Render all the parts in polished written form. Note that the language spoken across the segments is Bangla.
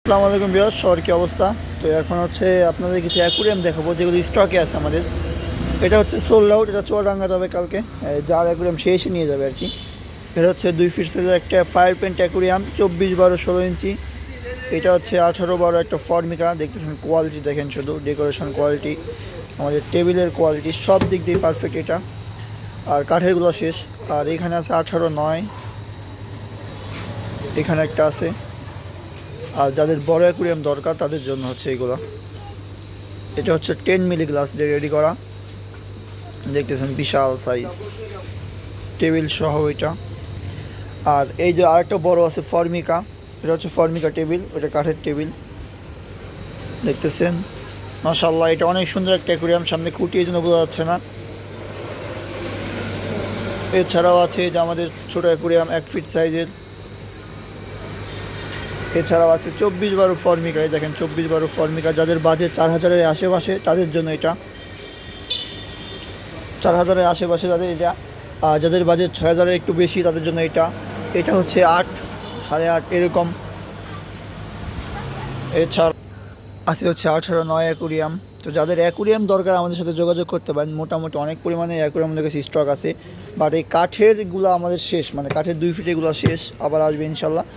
আসসালামু আলাইকুম বিয়াস, শহর কী অবস্থা? তো এখন হচ্ছে আপনাদের কিছু অ্যাকুরিয়াম দেখাবো যেগুলো স্টকে আছে আমাদের। এটা হচ্ছে সোল্ড আউট, এটা চুয়াডাঙ্গা যাবে কালকে। যার অ্যাকুরিয়াম সে এসে নিয়ে যাবে আর কি। এটা হচ্ছে 2 ফিট সাইজের একটা ফায়ার পেন্ট অ্যাকুরিয়াম, 24 x 16 ইঞ্চি। এটা হচ্ছে 18 x 12 একটা ফর্মিকা। দেখতেছেন কোয়ালিটি, দেখেন শুধু ডেকোরেশন কোয়ালিটি, আমাদের টেবিলের কোয়ালিটি সব দিক দিয়ে পারফেক্ট এটা। আর কাঠেরগুলো শেষ। আর এখানে আছে 18 x 9, এখানে একটা আছে। আর যাদের বড় অ্যাকুরিয়াম দরকার তাদের জন্য হচ্ছে এগুলো। এটা হচ্ছে 10 মিলি গ্লাস দিয়ে রেডি করা, দেখতেছেন বিশাল সাইজ, টেবিল সহ এটা। আর এই যে আরেকটা বড় আছে ফর্মিকা, এটা হচ্ছে ফর্মিকা টেবিল, ওটা কাঠের টেবিল, দেখতেছেন মাশাআল্লাহ। এটা অনেক সুন্দর একটা অ্যাকুরিয়াম, সামনে খুঁটি এই জন্য বোঝা যাচ্ছে না। এছাড়াও আছে যে আমাদের ছোটো অ্যাকুরিয়াম 1 ফিট সাইজের। এছাড়াও আছে 24 x 12 ফর্মিকা, এই দেখেন 24 x 12 ফর্মিকা। যাদের বাজেট 4000-এর আশেপাশে তাদের জন্য এটা, 4000-এর আশেপাশে তাদের এটা। আর যাদের বাজেট 6000-এর একটু বেশি তাদের জন্য এটা। এটা হচ্ছে 8, 8.5 এরকম। এছাড়া আছে হচ্ছে 18 x 9 অ্যাকুরিয়াম। তো যাদের অ্যাকুরিয়াম দরকার আমাদের সাথে যোগাযোগ করতে পারেন, মোটামুটি অনেক পরিমাণে অ্যাকুরিয়াম আমাদের কাছে স্টক আছে। বাট এই কাঠেরগুলো আমাদের শেষ, মানে কাঠের 2 ফিট এগুলো শেষ, আবার আসবে ইনশাল্লাহ।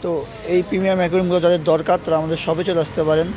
তো এই প্রিমিয়াম অ্যাকুরিয়ামগুলো যাদের দরকার তারা আমাদের শপে চলে আসতে পারেন।